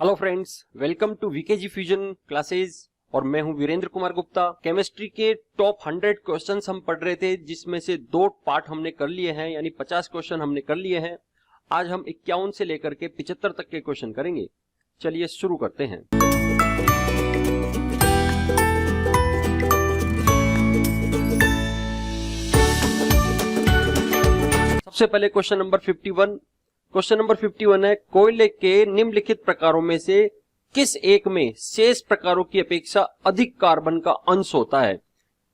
Hello friends, welcome to VKG fusion classes और मैं हूं वीरेंद्र कुमार गुप्ता। केमिस्ट्री के टॉप 100 क्वेश्चंस हम पढ़ रहे थे, जिसमें से 2 पार्ट हमने कर लिए हैं, यानी 50 क्वेश्चन हमने कर लिए हैं। आज हम 51 से लेकर के 75 तक के क्वेश्चन करेंगे। चलिए शुरू करते हैं। सबसे पहले क्वेश्चन नंबर 51। क्वेश्चन नंबर 51 है, कोयले के निम्नलिखित प्रकारों में से किस एक में शेष प्रकारों की अपेक्षा अधिक कार्बन का अंश होता है।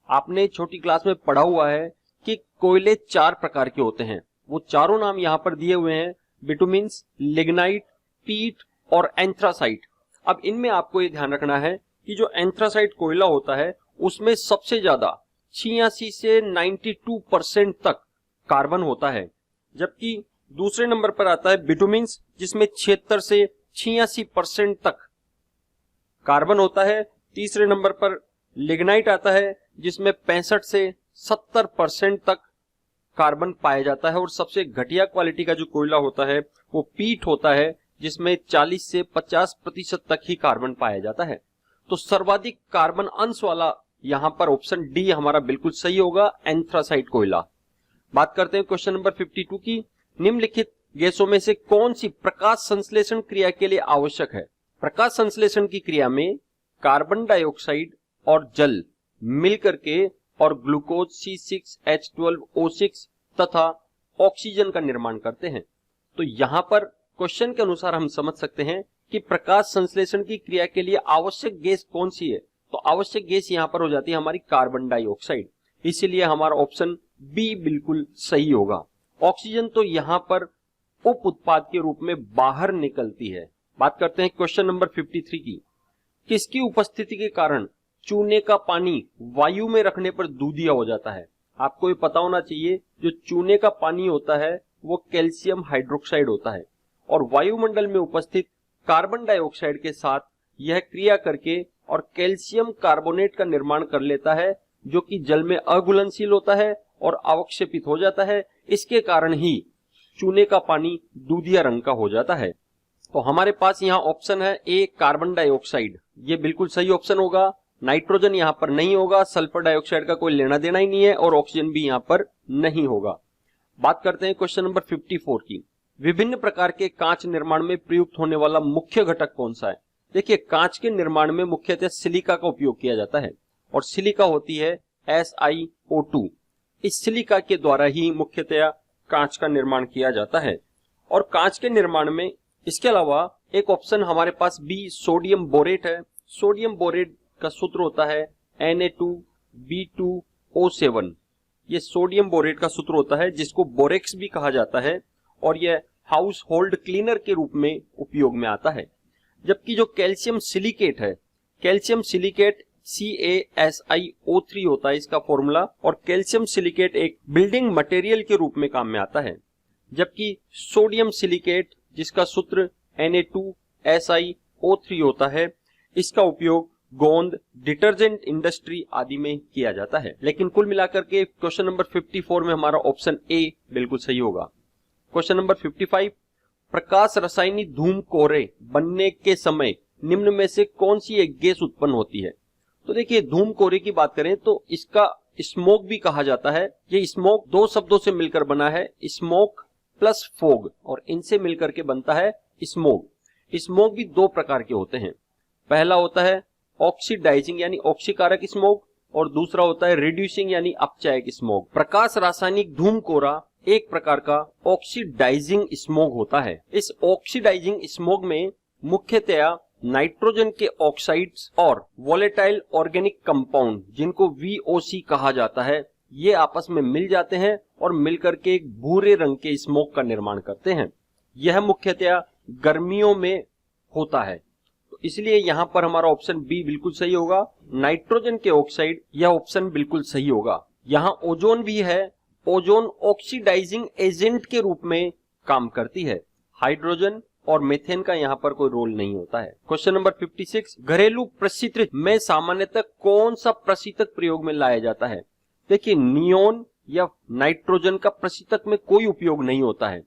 आपने छोटी क्लास में पढ़ा हुआ है कि कोयले 4 प्रकार के होते हैं। वो चारों नाम यहां पर दिए हुए हैं, बिटुमिन्स, लिग्नाइट, पीट और एंथ्रासाइट। अब इनमें आपको ये ध्यान रखना है कि जो एंथ्रासाइट कोयला होता है उसमें सबसे ज्यादा 86 से 92% तक कार्बन होता है, जबकि दूसरे नंबर पर आता है बिटुमिन्स, जिसमें 76 से 86% तक कार्बन होता है। तीसरे नंबर पर लिग्नाइट आता है, जिसमें 65 से 70% तक कार्बन पाया जाता है। और सबसे घटिया क्वालिटी का जो कोयला होता है वो पीट होता है, जिसमें 40 से 50% तक ही कार्बन पाया जाता है। तो सर्वाधिक कार्बन अंश वाला यहां पर ऑप्शन डी हमारा बिल्कुल सही होगा, एंथ्रासाइट कोयला। बात करते हैं क्वेश्चन नंबर 52 की। निम्नलिखित गैसों में से कौन सी प्रकाश संश्लेषण क्रिया के लिए आवश्यक है। प्रकाश संश्लेषण की क्रिया में कार्बन डाइऑक्साइड और जल मिलकर के और ग्लूकोज C6H12O6 तथा ऑक्सीजन का निर्माण करते हैं। तो यहां पर क्वेश्चन के अनुसार हम समझ सकते हैं कि प्रकाश संश्लेषण की क्रिया के लिए आवश्यक गैस कौन सी है। तो आवश्यक गैस यहां पर हो जाती है हमारी कार्बन डाइऑक्साइड, इसीलिए हमारा ऑप्शन बी बिल्कुल सही होगा। ऑक्सीजन तो यहां पर उप उत्पाद के रूप में बाहर निकलती है। बात करते हैं क्वेश्चन नंबर 53 की। किसकी उपस्थिति के कारण चूने का पानी वायु में रखने पर दूधिया हो जाता है। आपको ये पता होना चाहिए, जो चूने का पानी होता है वो कैल्शियम हाइड्रोक्साइड होता है, और वायुमंडल में उपस्थित कार्बन डाइऑक्साइड के साथ यह क्रिया करके और कैल्शियम कार्बोनेट का निर्माण कर लेता है, जो कि जल में अघुलनशील होता है और अवक्षेपित हो जाता है। इसके कारण ही चूने का पानी दूधिया रंग का हो जाता है। तो हमारे पास यहाँ ऑप्शन है ए, कार्बन डाइऑक्साइड, ये बिल्कुल सही ऑप्शन होगा। नाइट्रोजन यहाँ पर नहीं होगा, सल्फर डाइऑक्साइड का कोई लेना देना ही नहीं है, और ऑक्सीजन भी यहाँ पर नहीं होगा। बात करते हैं क्वेश्चन नंबर 54 की। विभिन्न प्रकार के कांच निर्माण में प्रयुक्त होने वाला मुख्य घटक कौन सा है। देखिए, कांच के निर्माण में मुख्यतः सिलिका का उपयोग किया जाता है, और सिलिका होती है SiO2। इस सिलिका के द्वारा ही मुख्यतया कांच का निर्माण किया जाता है। और कांच के निर्माण में इसके अलावा एक ऑप्शन हमारे पास बी, सोडियम बोरेट है। सोडियम बोरेट का सूत्र होता है Na2B2O7। ये सोडियम बोरेट का सूत्र होता है, जिसको बोरेक्स भी कहा जाता है, और यह हाउस होल्ड क्लीनर के रूप में उपयोग में आता है। जबकि जो कैल्शियम सिलिकेट है, कैल्शियम सिलिकेट CaSiO3 होता है इसका फॉर्मूला, और कैल्शियम सिलिकेट एक बिल्डिंग मटेरियल के रूप में काम में आता है। जबकि सोडियम सिलिकेट, जिसका सूत्र Na2SiO3 होता है, इसका उपयोग गोंद, डिटर्जेंट इंडस्ट्री आदि में किया जाता है। लेकिन कुल मिलाकर के क्वेश्चन नंबर 54 में हमारा ऑप्शन ए बिल्कुल सही होगा। क्वेश्चन नंबर 55, प्रकाश रसायनी धूम कोहरे बनने के समय निम्न में से कौन सी एक गैस उत्पन्न होती है। तो देखिए, धूम कोहरे की बात करें तो इसका स्मोक भी कहा जाता है। ये स्मोक 2 शब्दों से मिलकर बना है, स्मोक प्लस फोग, और इनसे मिलकर के बनता है स्मोक। स्मोक भी 2 प्रकार के होते हैं। पहला होता है ऑक्सीडाइजिंग यानी ऑक्सीकारक स्मोक, और दूसरा होता है रिड्यूसिंग यानी अपचायक स्मोक। प्रकाश रासायनिक धूम कोहरा एक प्रकार का ऑक्सीडाइजिंग स्मोक होता है। इस ऑक्सीडाइजिंग स्मोक में मुख्यतया नाइट्रोजन के ऑक्साइड्स और वोलेटाइल ऑर्गेनिक कंपाउंड, जिनको VOC कहा जाता है, ये आपस में मिल जाते हैं और मिलकर के एक भूरे रंग के स्मोक का निर्माण करते हैं। यह मुख्यतया गर्मियों में होता है, तो इसलिए यहां पर हमारा ऑप्शन बी बिल्कुल सही होगा, नाइट्रोजन के ऑक्साइड। यह ऑप्शन बिल्कुल सही होगा। यहां ओजोन भी है। ओजोन ऑक्सीडाइजिंग एजेंट के रूप में काम करती है। हाइड्रोजन और मीथेन का यहाँ पर कोई रोल नहीं होता है। क्वेश्चन नंबर 56, घरेलू प्रशीतक में सामान्यतः कौन सा प्रशीतक प्रयोग में लाया जाता है। देखिए, नियोन या नाइट्रोजन का प्रशीतक में कोई उपयोग नहीं होता है।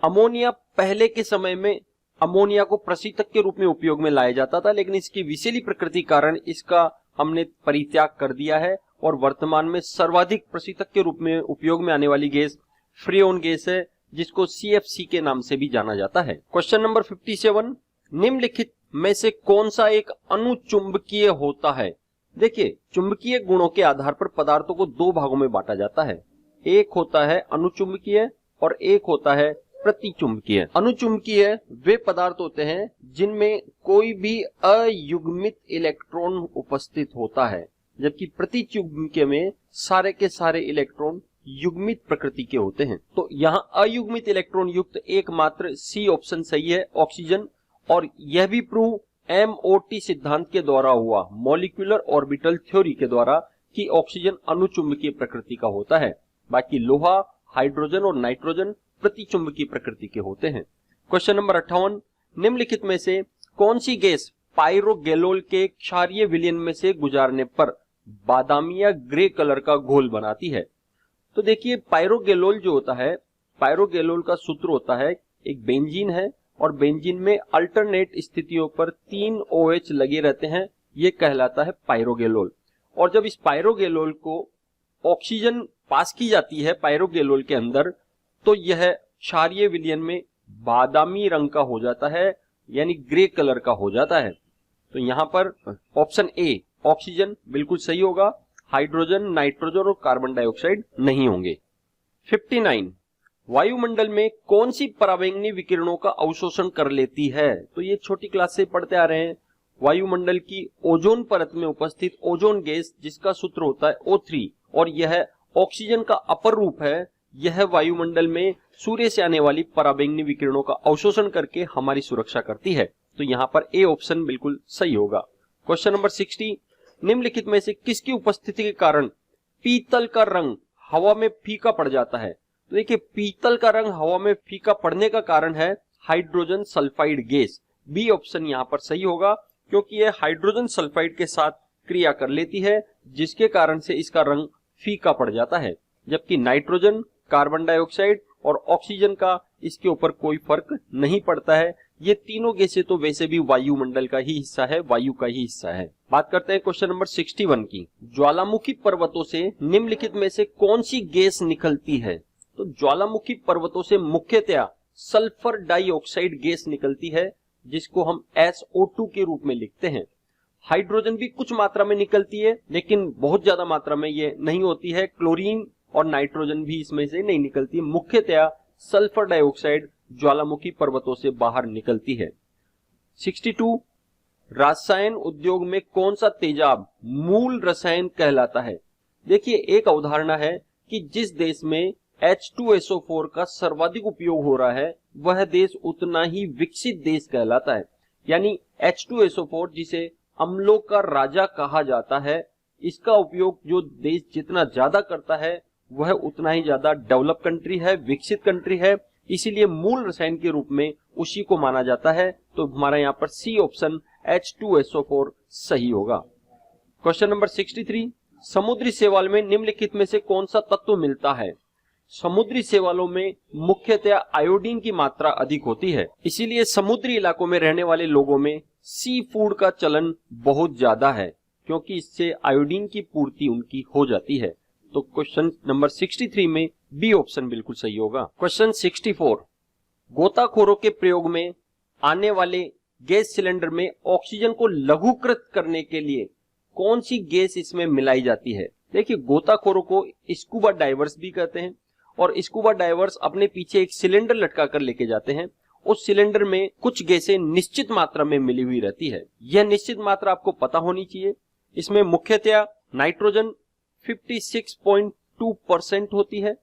अमोनिया पहले के समय में अमोनिया को प्रशीतक के रूप में उपयोग में लाया जाता था, लेकिन इसकी विषैली प्रकृति कारण इसका हमने परित्याग कर दिया है और वर्तमान में सर्वाधिक प्रशीतक के रूप में उपयोग में आने वाली गैस फ्रेओन गैस है, जिसको CFC के नाम से भी जाना जाता है। क्वेश्चन नंबर 57, निम्नलिखित में से कौन सा एक अनुचुंबकीय होता है? देखिए, चुंबकीय गुणों के आधार पर पदार्थों को दो भागों में बांटा जाता है। एक होता है अनुचुंबकीय और एक होता है प्रतिचुंबकीय। अनुचुंबकीय वे पदार्थ होते हैं जिनमें कोई भी अयुग्मित इलेक्ट्रॉन उपस्थित होता है, जबकि प्रतिचुंबकीय में सारे के सारे इलेक्ट्रॉन युग्मित प्रकृति के होते हैं। तो यहाँ अयुग्मित इलेक्ट्रॉन युक्त एकमात्र सी ऑप्शन सही है, ऑक्सीजन। और यह भी प्रूव MOT सिद्धांत के द्वारा हुआ, मॉलिक्यूलर ऑर्बिटल थ्योरी के द्वारा, कि ऑक्सीजन अनुचुंबकीय प्रकृति का होता है। बाकी लोहा, हाइड्रोजन और नाइट्रोजन प्रतिचुंबकीय प्रकृति के होते हैं। क्वेश्चन नंबर 58, निम्नलिखित में से कौन सी गैस पायरोगैलोल के क्षारीय विलयन में से गुजारने पर बादामी या ग्रे कलर का घोल बनाती है? तो देखिए, पायरोगैलोल जो होता है, पायरोगैलोल का सूत्र होता है, एक बेंजीन है और बेंजीन में अल्टरनेट स्थितियों पर 3 OH लगे रहते हैं, ये कहलाता है पायरोगैलोल। और जब इस पायरोगैलोल को ऑक्सीजन पास की जाती है पायरोगैलोल के अंदर, तो यह क्षारीय विलयन में बादामी रंग का हो जाता है, यानी ग्रे कलर का हो जाता है। तो यहां पर ऑप्शन ए ऑक्सीजन बिल्कुल सही होगा, हाइड्रोजन, नाइट्रोजन और कार्बन डाइऑक्साइड नहीं होंगे। 59, वायुमंडल में कौन सी पराबैंगनी विकिरणों का अवशोषण कर लेती है? तो ये छोटी क्लास से पढ़ते आ रहे हैं। वायुमंडल की ओजोन परत में उपस्थित ओजोन गैस, जिसका सूत्र होता है O3, और यह ऑक्सीजन का अपर रूप है, यह वायुमंडल में सूर्य से आने वाली पराबैंगनी विकिरणों का अवशोषण करके हमारी सुरक्षा करती है। तो यहाँ पर ए ऑप्शन बिल्कुल सही होगा। क्वेश्चन नंबर 60, निम्नलिखित में से किसकी उपस्थिति के कारण पीतल का रंग हवा में फीका पड़ जाता है? तो देखिए, पीतल का रंग हवा में फीका पड़ने का कारण है hydrogen sulphide gas. B option यहाँ पर सही होगा, क्योंकि यह हाइड्रोजन सल्फाइड के साथ क्रिया कर लेती है, जिसके कारण से इसका रंग फीका पड़ जाता है। जबकि नाइट्रोजन, कार्बन डाइऑक्साइड और ऑक्सीजन का इसके ऊपर कोई फर्क नहीं पड़ता है। ये तीनों गैसें तो वैसे भी वायुमंडल का ही हिस्सा है, वायु का ही हिस्सा है। बात करते हैं क्वेश्चन नंबर 61 की। ज्वालामुखी पर्वतों से निम्नलिखित में से कौन सी गैस निकलती है? तो ज्वालामुखी पर्वतों से मुख्यतया सल्फर डाइऑक्साइड गैस निकलती है, जिसको हम SO2 के रूप में लिखते हैं। हाइड्रोजन भी कुछ मात्रा में निकलती है, लेकिन बहुत ज्यादा मात्रा में ये नहीं होती है। क्लोरीन और नाइट्रोजन भी इसमें से नहीं निकलती। मुख्यतया सल्फर डाइऑक्साइड ज्वालामुखी पर्वतों से बाहर निकलती है। 62, रसायन उद्योग में कौन सा तेजाब मूल रसायन कहलाता है? देखिए, एक अवधारणा है कि जिस देश में H2SO4 का सर्वाधिक उपयोग हो रहा है, वह देश उतना ही विकसित देश कहलाता है। यानी H2SO4, जिसे अम्लों का राजा कहा जाता है, इसका उपयोग जो देश जितना ज्यादा करता है, वह उतना ही ज्यादा डेवलप कंट्री है, विकसित कंट्री है। इसीलिए मूल रसायन के रूप में उसी को माना जाता है। तो हमारा यहाँ पर सी ऑप्शन H2SO4 सही होगा। क्वेश्चन नंबर 63, समुद्री शैवाल में निम्नलिखित में से कौन सा तत्व मिलता है? समुद्री शैवालों में मुख्यतया आयोडीन की मात्रा अधिक होती है, इसीलिए समुद्री इलाकों में रहने वाले लोगों में सी फूड का चलन बहुत ज्यादा है, क्योंकि इससे आयोडीन की पूर्ति उनकी हो जाती है। तो क्वेश्चन नंबर 63 में बी ऑप्शन बिल्कुल सही होगा। क्वेश्चन 64, गोताखोरों के प्रयोग में आने वाले गैस सिलेंडर में ऑक्सीजन को लघुकृत करने के लिए कौन सी गैस इसमें मिलाई जाती है? देखिए, गोताखोरों को स्कूबा डाइवर्स भी कहते हैं, और स्कूबा डाइवर्स अपने पीछे एक सिलेंडर लटका कर लेके जाते हैं। उस सिलेंडर में कुछ गैसें निश्चित मात्रा में मिली हुई रहती है। यह निश्चित मात्रा आपको पता होनी चाहिए। इसमें मुख्यतया नाइट्रोजन 56.2% होती है।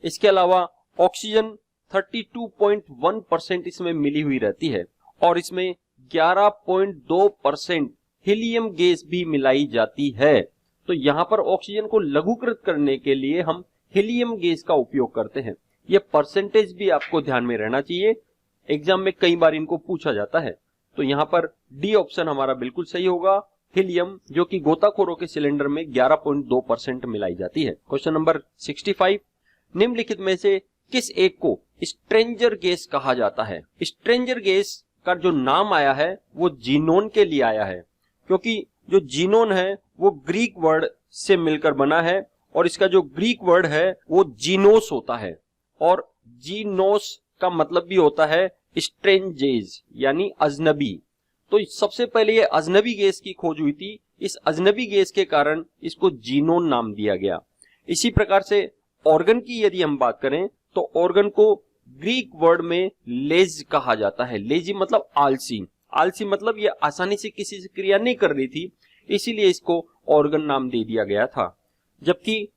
इसके अलावा ऑक्सीजन 32.1% इसमें मिली हुई रहती है, और इसमें 11.2% हीलियम गैस भी मिलाई जाती है। तो यहां पर ऑक्सीजन को लघुकृत करने के लिए हम हीलियम गैस का उपयोग करते हैं। यह परसेंटेज भी आपको ध्यान में रहना चाहिए, एग्जाम में कई बार इनको पूछा जाता है। तो यहां पर डी ऑप्शन हमारा बिल्कुल सही होगा, हीलियम, जो कि गोताखोरों के सिलेंडर में 11.2% मिलाई जाती है। क्वेश्चन नंबर 65, निम्नलिखित में से किस एक को स्ट्रेंजर गैस कहा जाता है? स्ट्रेंजर गैस का जो नाम आया है वो जीनोन के लिए आया है, क्योंकि जो जीनोन है वो ग्रीक वर्ड से मिलकर बना है और इसका जो ग्रीक वर्ड है वो जीनोस होता है और जीनोस का मतलब भी होता है स्ट्रेंजेज यानी अजनबी। तो सबसे पहले ये अजनबी गैस की खोज हुई थी, इस अजनबी गैस के कारण इसको जीनोन नाम दिया गया। इसी प्रकार से ऑर्गन की यदि हम बात करें तो ऑर्गन को ग्रीक वर्ड में लेज कहा जाता है। लेजी मतलब आलसी, आलसी मतलब ये आसानी से किसी से क्रिया नहीं कर रही थी, इसीलिए इसको ऑर्गन नाम दे दिया गया था। जबकि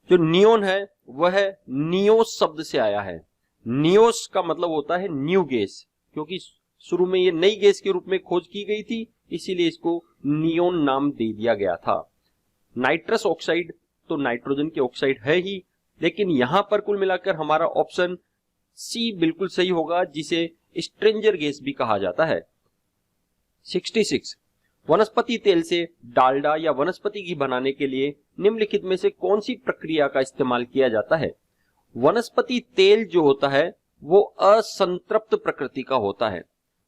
जो नियोन है वह नियोस शब्द से आया है। नियोस का मतलब होता है न्यू गैस, क्योंकि शुरू में ये नई गैस के रूप में खोज की गई थी, इसीलिए इसको नियोन नाम दे दिया गया था। नाइट्रस ऑक्साइड तो नाइट्रोजन के ऑक्साइड है ही, लेकिन यहां पर कुल मिलाकर हमारा ऑप्शन सी बिल्कुल सही होगा, जिसे स्ट्रेंजर गैस भी कहा जाता है। 66 वनस्पति तेल से डालडा या वनस्पति घी बनाने के लिए निम्नलिखित में से कौन सी प्रक्रिया का इस्तेमाल किया जाता है? वनस्पति तेल जो होता है वो असंतृप्त प्रकृति का होता है,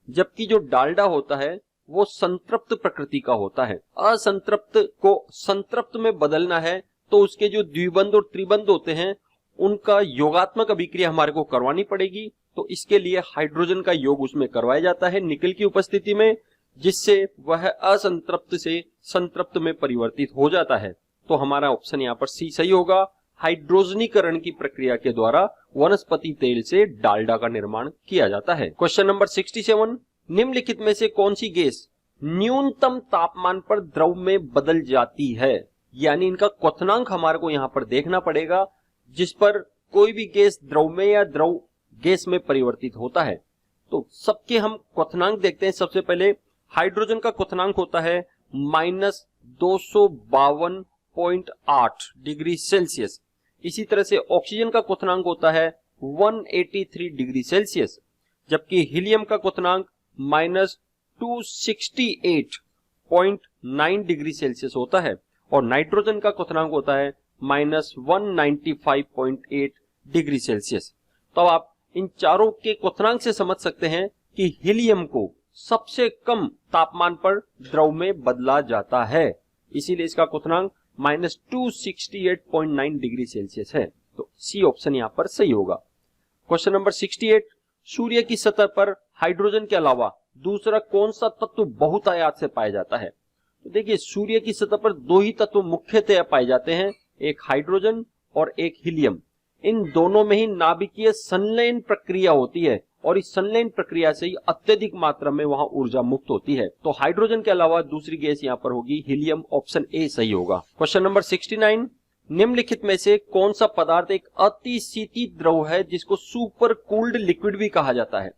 जबकि जो डालडा होता है वो संतृप्त प्रकृति का होता है। असंतृप्त को संतृप्त में बदलना है तो उसके जो द्विबंध और त्रिबंध होते हैं उनका योगात्मक अभिक्रिया हमारे को करवानी पड़ेगी, तो इसके लिए हाइड्रोजन का योग उसमें करवाया जाता है निकल की उपस्थिति में, जिससे वह असंतृप्त से संतृप्त में परिवर्तित हो जाता है। तो हमारा ऑप्शन यहाँ पर सी सही होगा। हाइड्रोजनीकरण की प्रक्रिया के द्वारा वनस्पति तेल से डालडा का निर्माण किया जाता है। क्वेश्चन नंबर 67 निम्नलिखित में से कौन सी गैस न्यूनतम तापमान पर द्रव में बदल जाती है? यानी इनका क्वथनांक हमारे को यहाँ पर देखना पड़ेगा, जिस पर कोई भी गैस द्रव में या द्रव गैस में परिवर्तित होता है। तो सबके हम क्वथनांक देखते हैं। सबसे पहले हाइड्रोजन का क्वथनांक होता है -252.8 डिग्री सेल्सियस। इसी तरह से ऑक्सीजन का क्वथनांक होता है 183 डिग्री सेल्सियस, जबकि हीलियम का क्वथनांक -268.9 डिग्री सेल्सियस होता है और नाइट्रोजन का क्वथनांक होता है -195.8 डिग्री सेल्सियस। तो आप इन चारों के क्वथनांक से समझ सकते हैं कि हीलियम को सबसे कम तापमान पर द्रव में बदला जाता है, इसीलिए इसका क्वथनांक -268.9 डिग्री सेल्सियस है। तो सी ऑप्शन यहां पर सही होगा। क्वेश्चन नंबर 68 सूर्य की सतह पर हाइड्रोजन के अलावा दूसरा कौन सा तत्व बहुतायत से पाया जाता है? तो देखिए, सूर्य की सतह पर दो ही तत्व मुख्यतः पाए जाते हैं, एक हाइड्रोजन और एक हीलियम। इन दोनों में ही नाभिकीय संलयन प्रक्रिया होती है और इस संलयन प्रक्रिया से ही अत्यधिक मात्रा में वहां ऊर्जा मुक्त होती है। तो हाइड्रोजन के अलावा दूसरी गैस यहां पर होगी हीलियम, ऑप्शन ए सही होगा। क्वेश्चन नंबर 69 निम्नलिखित में से कौन सा पदार्थ एक अतिशीतित द्रव है जिसको सुपर कूल्ड लिक्विड भी कहा जाता है?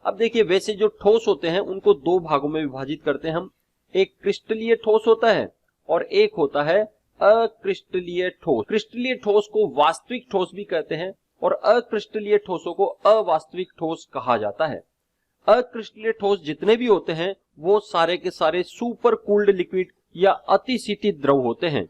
अब देखिए, वैसे जो ठोस होते हैं उनको दो भागों में विभाजित करते हैं हम। एक क्रिस्टलीय ठोस होता है और एक होता है अक्रिस्टलीय ठोस। क्रिस्टलीय ठोस को वास्तविक ठोस भी कहते हैं और अक्रिस्टलीय ठोसों को अवास्तविक ठोस कहा जाता है। अक्रिस्टलीय ठोस जितने भी होते हैं वो सारे के सारे सुपर कूल्ड लिक्विड या अतिशीतित द्रव होते हैं,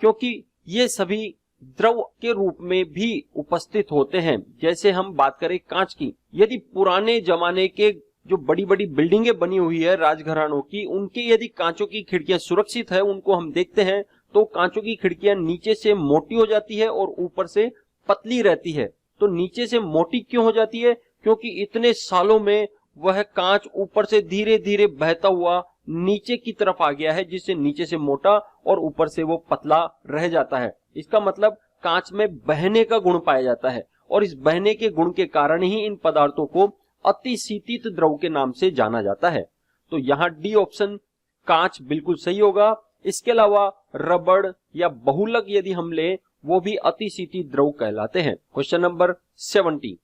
क्योंकि ये सभी द्रव के रूप में भी उपस्थित होते हैं। जैसे हम बात करें कांच की, यदि पुराने जमाने के जो बड़ी बड़ी बिल्डिंगें बनी हुई है राजघरानों की, उनकी यदि कांचों की खिड़कियां सुरक्षित है, उनको हम देखते हैं तो कांचों की खिड़कियां नीचे से मोटी हो जाती है और ऊपर से पतली रहती है। तो नीचे से मोटी क्यों हो जाती है? क्योंकि इतने सालों में वह कांच ऊपर से धीरे धीरे बहता हुआ नीचे की तरफ आ गया है, जिससे नीचे से मोटा और ऊपर से वो पतला रह जाता है। इसका मतलब कांच में बहने का गुण पाया जाता है और इस बहने के गुण के कारण ही इन पदार्थों को अतिशीतित द्रव के नाम से जाना जाता है। तो यहाँ डी ऑप्शन कांच बिल्कुल सही होगा। इसके अलावा रबड़ या बहुलक यदि हम ले, वो भी अतिशीतित द्रव कहलाते हैं। क्वेश्चन नंबर 70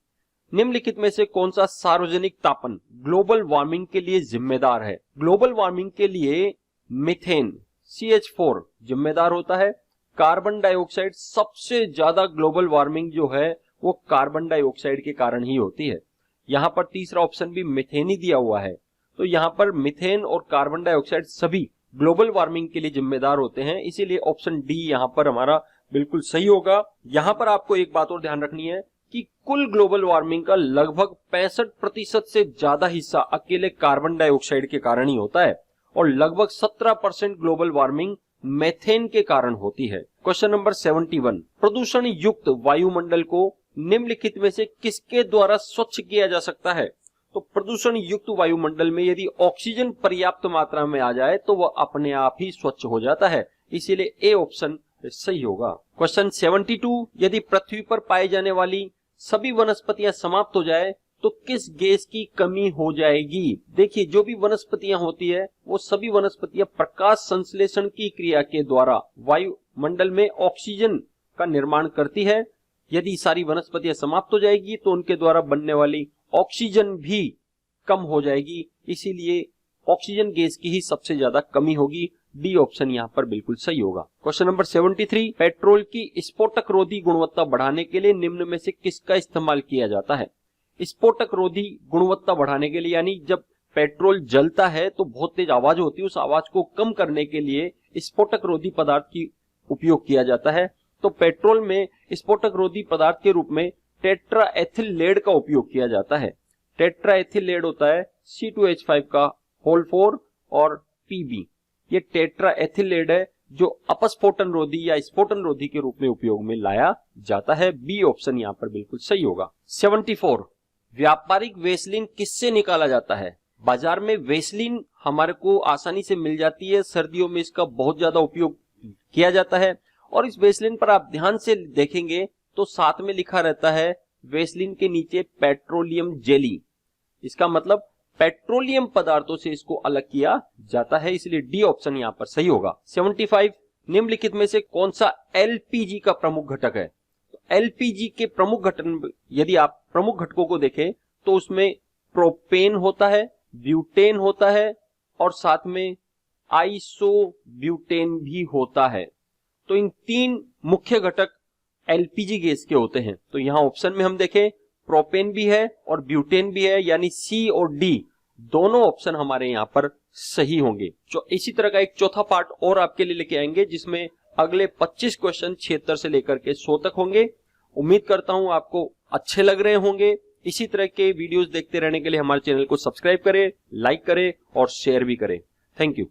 निम्नलिखित में से कौन सा सार्वजनिक तापन ग्लोबल वार्मिंग के लिए जिम्मेदार है? ग्लोबल वार्मिंग के लिए मीथेन CH4 जिम्मेदार होता है। कार्बन डाइऑक्साइड, सबसे ज्यादा ग्लोबल वार्मिंग जो है वो कार्बन डाइऑक्साइड के कारण ही होती है। यहां पर तीसरा ऑप्शन भी मीथेन ही दिया हुआ है, तो यहां पर मीथेन और कार्बन डाइऑक्साइड सभी ग्लोबल वार्मिंग के लिए जिम्मेदार होते हैं, इसीलिए ऑप्शन डी यहां पर हमारा बिल्कुल सही होगा। यहां पर आपको एक बात और ध्यान रखनी है कि कुल ग्लोबल वार्मिंग का लगभग 65% से ज्यादा हिस्सा अकेले कार्बन डाइऑक्साइड के कारण ही होता है और लगभग 17% ग्लोबल वार्मिंग मेथेन के कारण होती है। क्वेश्चन नंबर 71, प्रदूषण युक्त वायुमंडल को निम्नलिखित में से किसके द्वारा स्वच्छ किया जा सकता है? तो प्रदूषण युक्त वायुमंडल में यदि ऑक्सीजन पर्याप्त मात्रा में आ जाए तो वह अपने आप ही स्वच्छ हो जाता है, इसीलिए ए ऑप्शन सही होगा। क्वेश्चन 72, यदि पृथ्वी पर पाई जाने वाली सभी वनस्पतियां समाप्त हो जाए तो किस गैस की कमी हो जाएगी? देखिए, जो भी वनस्पतियां होती है वो सभी वनस्पतियां प्रकाश संश्लेषण की क्रिया के द्वारा वायुमंडल में ऑक्सीजन का निर्माण करती है। यदि सारी वनस्पतियां समाप्त हो जाएगी तो उनके द्वारा बनने वाली ऑक्सीजन भी कम हो जाएगी, इसीलिए ऑक्सीजन गैस की ही सबसे ज्यादा कमी होगी। डी ऑप्शन यहाँ पर बिल्कुल सही होगा। क्वेश्चन नंबर 73, पेट्रोल की स्फोटक रोधी गुणवत्ता बढ़ाने के लिए निम्न में से किसका इस्तेमाल किया जाता है? स्फोटक रोधी गुणवत्ता बढ़ाने के लिए, यानी जब पेट्रोल जलता है तो बहुत तेज आवाज होती है, उस आवाज को कम करने के लिए स्फोटक रोधी पदार्थ की उपयोग किया जाता है। तो पेट्रोल में स्फोटक रोधी पदार्थ के रूप में टेट्रा एथिल लेड का उपयोग किया जाता है। टेट्रा एथिल लेड होता है C2H5 का होल 4 और Pb। ये टेट्रा एथिल लेड है जो अपस्फोटन रोधी या स्फोटन रोधी के रूप में उपयोग में लाया जाता है। बी ऑप्शन यहाँ पर बिल्कुल सही होगा। 74, व्यापारिक वेसलिन किससे निकाला जाता है? बाजार में वेसलिन हमारे को आसानी से मिल जाती है, सर्दियों में इसका बहुत ज्यादा उपयोग किया जाता है और इस वेसलिन पर आप ध्यान से देखेंगे तो साथ में लिखा रहता है वेसलिन के नीचे पेट्रोलियम जेली। इसका मतलब पेट्रोलियम पदार्थों से इसको अलग किया जाता है, इसलिए डी ऑप्शन यहां पर सही होगा। 75, निम्नलिखित में से कौन सा एलपीजी का प्रमुख घटक है? तो एलपीजी के प्रमुख घटक, यदि आप प्रमुख घटकों को देखें तो उसमें प्रोपेन होता है, ब्यूटेन होता है और साथ में आइसोब्यूटेन भी होता है। तो इन तीन मुख्य घटक एलपीजी गैस के होते हैं। तो यहां ऑप्शन में हम देखें प्रोपेन भी है और ब्यूटेन भी है, यानी सी और डी दोनों ऑप्शन हमारे यहां पर सही होंगे। जो इसी तरह का एक चौथा पार्ट और आपके लिए लेके आएंगे जिसमें अगले 25 क्वेश्चन 76 से लेकर के 100 तक होंगे। उम्मीद करता हूं आपको अच्छे लग रहे होंगे। इसी तरह के वीडियोस देखते रहने के लिए हमारे चैनल को सब्सक्राइब करें, लाइक करें और शेयर भी करें। Thank you.